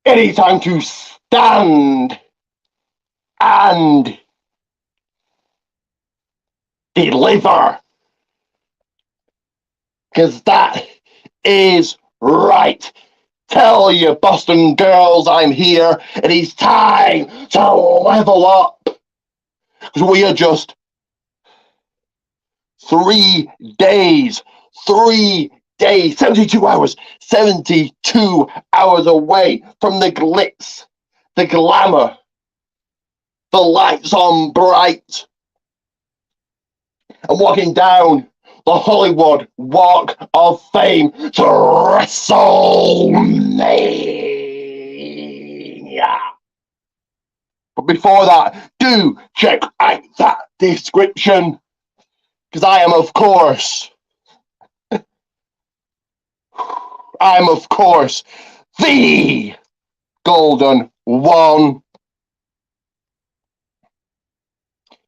It is time to stand and deliver. Because that is right. Tell you Boston girls I'm here. It is time to level up. Because we are just 3 days, 72 hours, 72 hours away from the Glitz, the Glamour, the lights on bright, and walking down the Hollywood Walk of Fame to WrestleMania. But before that, do check out that description, because I am, of course, the Golden One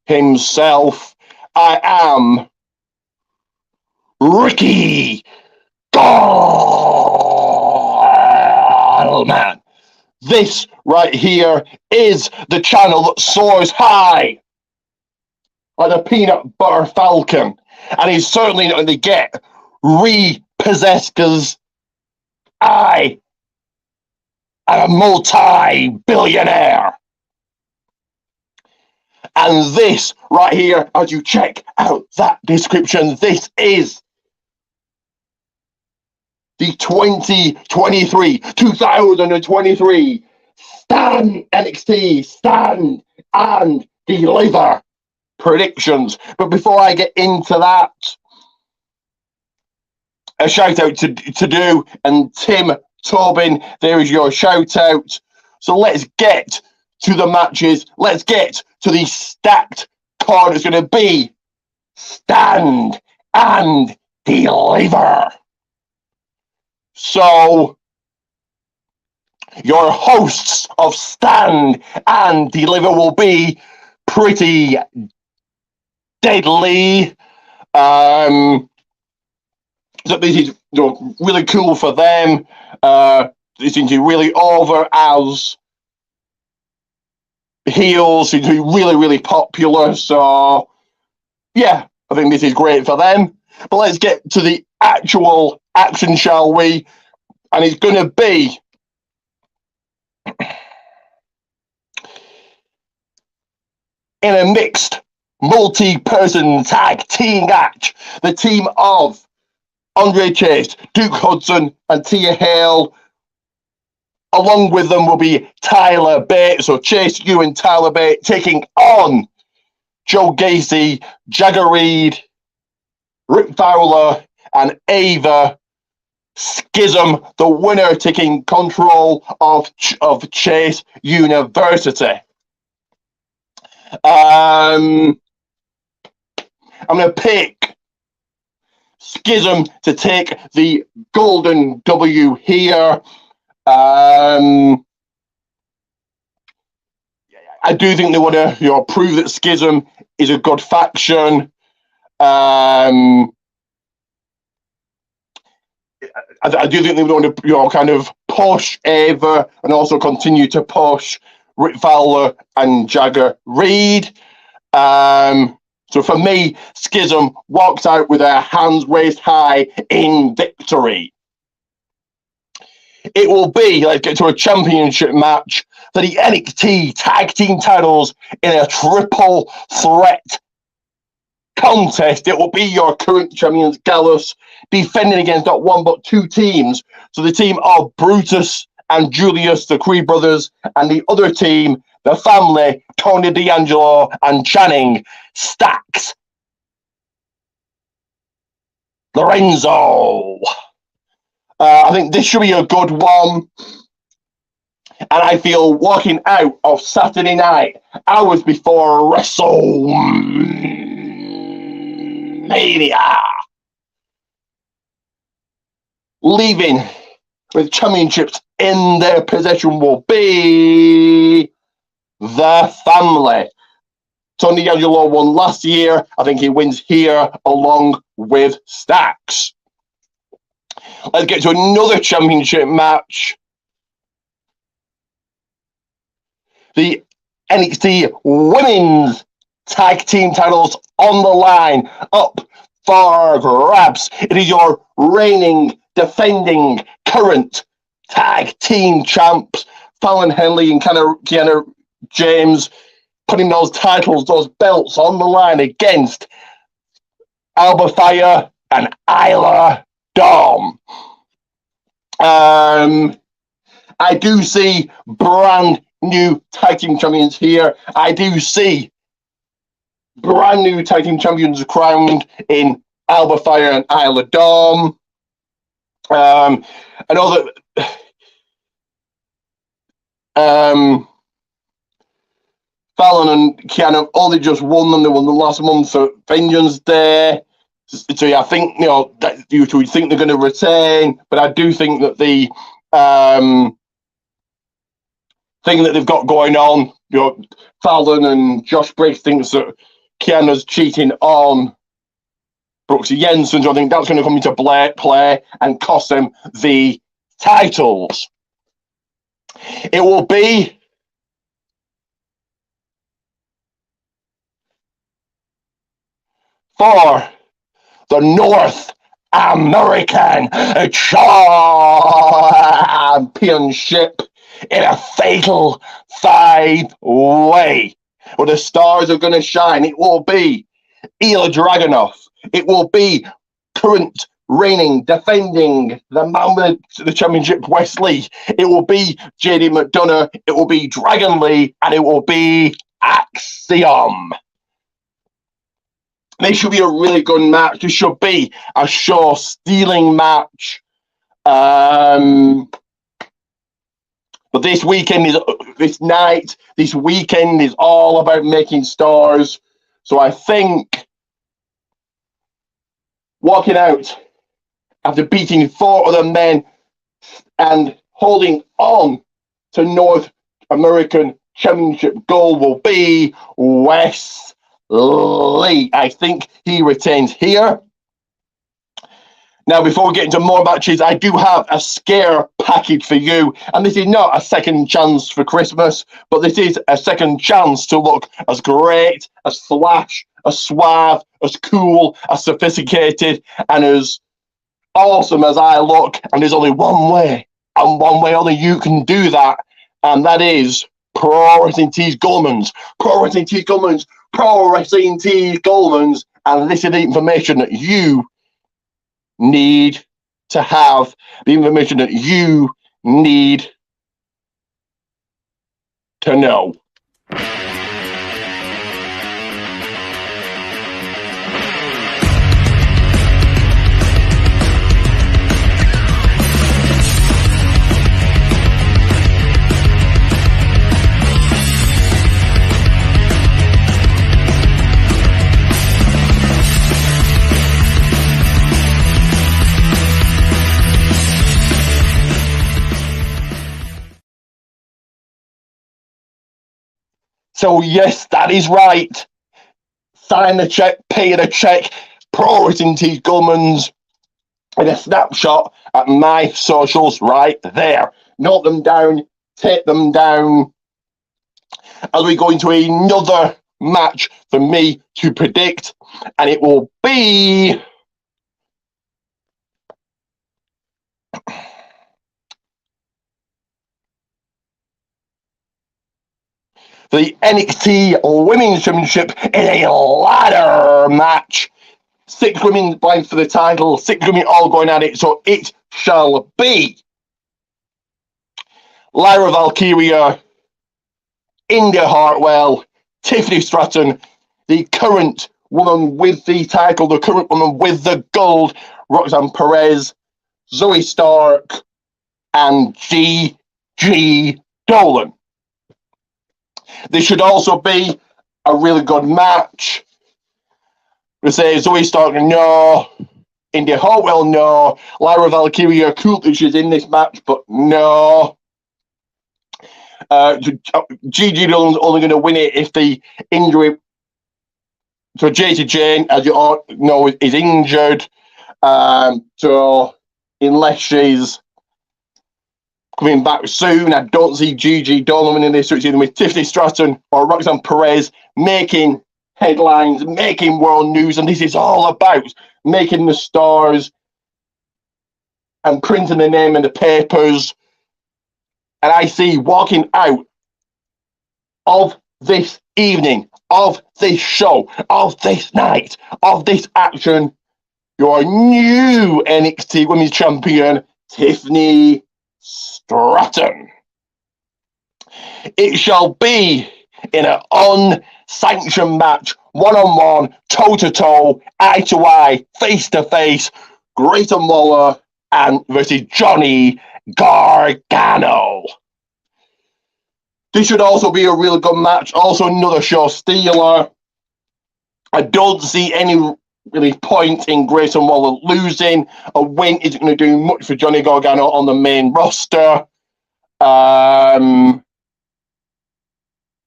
himself. I am Ricky Gallman. This right here is the channel that soars high like a peanut butter falcon, and he's certainly not going to get repossessed because I am a multi-billionaire. And this right here, as you check out that description, this is the 2023 Stand NXT, Stand and Deliver predictions. But before I get into that, a shout out to do, and Tim Tobin, there is your shout out. So let's get to the matches. Let's get to the stacked card. It's going to be Stand and Deliver. So your hosts of Stand and Deliver will be pretty deadly. So this is really cool for them. They seem to be really over as heels, seem to be really, really popular. So, yeah, I think this is great for them. But let's get to the actual action, shall we? And it's going to be in a mixed multi-person tag team match. The team of Andre Chase, Duke Hudson, and Tia Hale. Along with them will be Tyler Bate. So Chase, you and Tyler Bate taking on Joe Gacy, Jagger Reed, Rick Fowler, and Ava. Schism, the winner, taking control of Chase University. I'm going to pick Schism to take the golden W here. I do think they want to, prove that Schism is a good faction. I do think they want to, kind of push Ava and also continue to push Rick Fowler and Jagger Reed. So for me, Schism walks out with their hands raised high in victory. It will be, let's get to a championship match for the NXT tag team titles in a triple threat contest. It will be your current champions, Gallus, defending against not one but two teams. So the team of Brutus and Julius, the Creed brothers, and the other team, the family, Tony D'Angelo and Channing Stacks Lorenzo. I think this should be a good one. And I feel walking out of Saturday night, hours before WrestleMania, leaving with championships in their possession will be the family. Tony D'Angelo won last year. I think he wins here along with Stacks. Let's get to another championship match. the NXT Women's Tag Team titles on the line, up for grabs. It is your reigning, defending, current tag team champs, Fallon Henley and Kiana James, putting those titles, those belts on the line against Alba Fire and Isla Dawn. I do see brand new tag team champions here. I do see brand new tag team champions crowned in Alba Fire and Isla Dawn. I know that Fallon and Kiana only just won them. They won the last month for Vengeance Day. So yeah, I think that you would think they're going to retain, but I do think that the thing that they've got going on, Fallon and Josh Briggs thinks that Kiana's cheating on Brooks Jensen, so I think that's going to come into play and cost them the titles. It will be for the North American Championship in a fatal 5-way where the stars are going to shine. It will be Ilya Dragunov. It will be current reigning, defending the man with the championship, Wesley. It will be JD McDonough. It will be Dragon Lee, and it will be Axiom. This should be a really good match. This should be a show-stealing match. But this weekend this weekend is all about making stars. So I think walking out after beating 4 other men and holding on to North American Championship gold will be Wesley. I think he retains here. Now, before we get into more matches, I do have a scare package for you. And this is not a second chance for Christmas, but this is a second chance to look as great, as flash, as suave, as cool, as sophisticated, and as awesome as I look. And there's only one way, and one way only you can do that. And that is Pro Wrestling Tees Goldman's. Pro Wrestling Tees Goldman's. Pro Wrestling Tees Goldman's. And this is the information that you need to have, the information that you need to know. So yes, that is right. Sign the check, pay the check. Pro Wrestling Tees Goldman's in a snapshot at my socials right there. Note them down, take them down. As we go into another match for me to predict, and it will be the NXT Women's Championship in a ladder match. 6 women vying for the title, 6 women all going at it, so it shall be Lyra Valkyria, India Hartwell, Tiffany Stratton, the current woman with the title, the current woman with the gold, Roxanne Perez, Zoe Stark, and G.G. Dolan. This should also be a really good match. We say Zoe Stark, no. India Hartwell, no. Lyra Valkyria, cool that she's in this match, but no. Gigi Dolan's only going to win it if the injury. So JT Jane, as you all know, is injured. So unless she's coming back soon. I don't see Gigi Dolan in this, so it's either with Tiffany Stratton or Roxanne Perez making headlines, making world news, and this is all about making the stars and printing the name in the papers. And I see walking out of this evening, of this show, of this night, of this action, your new NXT Women's Champion, Tiffany Stratton. It shall be in an unsanctioned match, one-on-one, toe-to-toe, eye-to-eye, face-to-face, Grayson Waller and versus Johnny Gargano. This should also be a really good match. Also another show stealer. I don't see any really point in Grayson Waller losing. A win isn't going to do much for Johnny Gargano on the main roster.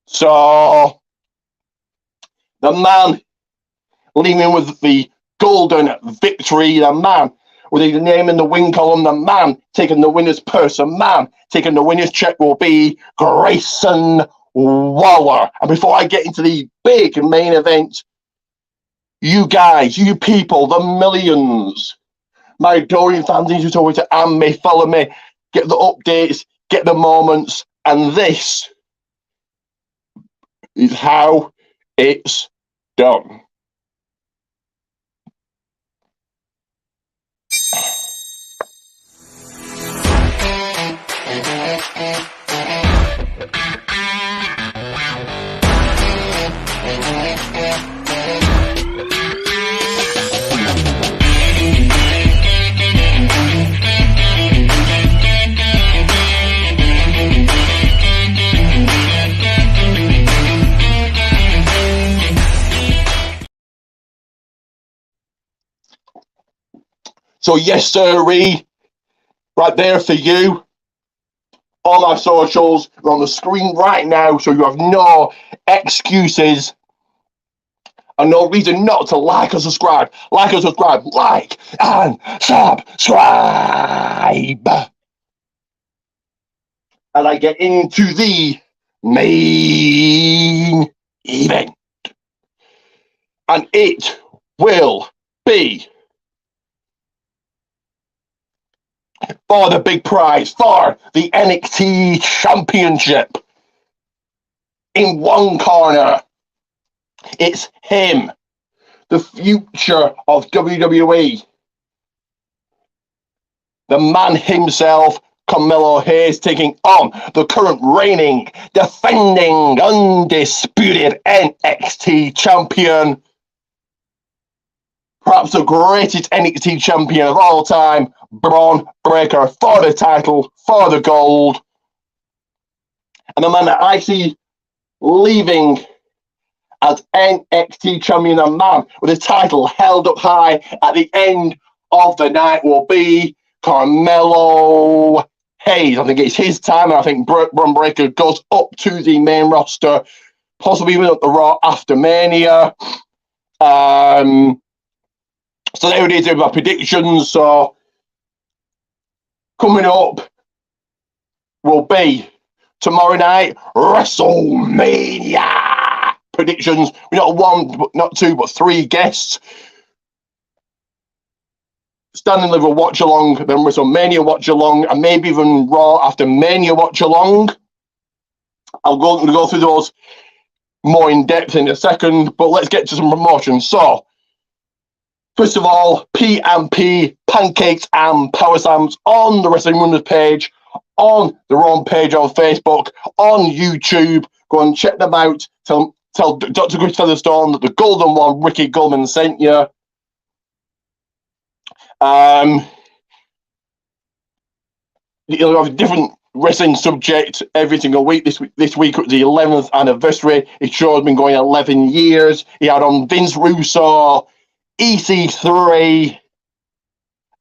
So the man leaving with the golden victory, the man with his name in the win column, the man taking the winner's purse, the man taking the winner's check will be Grayson Waller. And before I get into the big main event, you guys, you people, the millions, my adoring fans, need to talk to and me, follow me, get the updates, get the moments, and this is how it's done. So yes, sirree, right there for you. All my socials are on the screen right now, so you have no excuses and no reason not to like and subscribe. Like and subscribe. Like and subscribe. And I get into the main event. And it will be for the big prize, for the NXT Championship. In one corner, it's him, the future of WWE. The man himself, Carmelo Hayes, taking on the current reigning, defending, undisputed NXT champion. Perhaps the greatest NXT champion of all time, Braun Breaker, for the title, for the gold. And the man that I see leaving as NXT champion, a man with the title held up high at the end of the night, will be Carmelo Hayes. I think it's his time, and I think Braun Breaker goes up to the main roster, possibly even up the Raw after Mania. So there it is with my predictions. So coming up will be tomorrow night, WrestleMania predictions. We not one, not two, but three guests. Standing Liver watch along, then WrestleMania watch along, and maybe even Raw after Mania watch along. I'm going to go through those more in depth in a second, but let's get to some promotions. So, first of all, P&P, Pancakes and Power Slams on the Wrestling Runners page, on the Raw page on Facebook, on YouTube. Go and check them out. Tell Dr. Chris Featherstone that the Golden One, Ricky Goldman, sent you. You'll have a different wrestling subject every single week. This week was the 11th anniversary. His show has been going 11 years. He had on Vince Russo, EC3,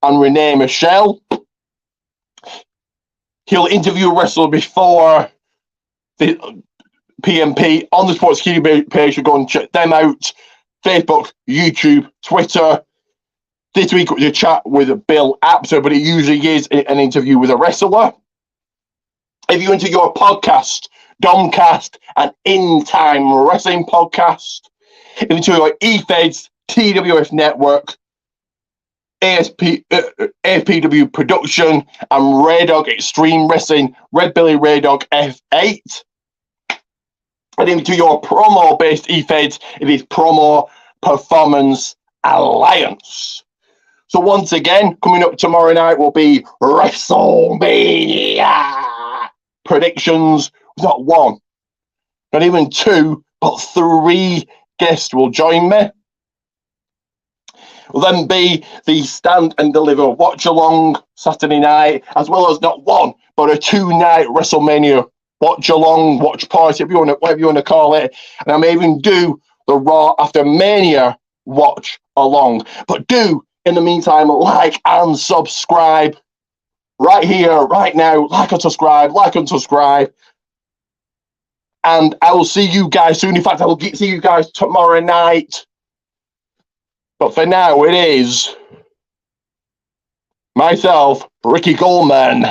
and Renee Michelle. He'll interview a wrestler before the P&P on the Sports Q page. You go and check them out. Facebook, YouTube, Twitter. This week was a chat with Bill Apter, but it usually is an interview with a wrestler. If you're into your podcast, DOMCAST and In Time Wrestling Podcast. If you're into your eFeds, TWF Network, ASPW Production, and Red Dog Extreme Wrestling, Red Billy Red Dog F8. And into your promo-based eFeds, it is Promo Performance Alliance. So once again, coming up tomorrow night will be WrestleMania predictions. Not one, not even two, but three guests will join me. Will then be the Stand and Deliver watch along Saturday night, as well as not one, but a 2-night WrestleMania watch along, watch party, whatever you want to call it. And I may even do the Raw After Mania watch along. But do, in the meantime, like and subscribe right here, right now. Like and subscribe. And I will see you guys soon. In fact, I will see you guys tomorrow night. But for now, it is myself, Ricky Goldman.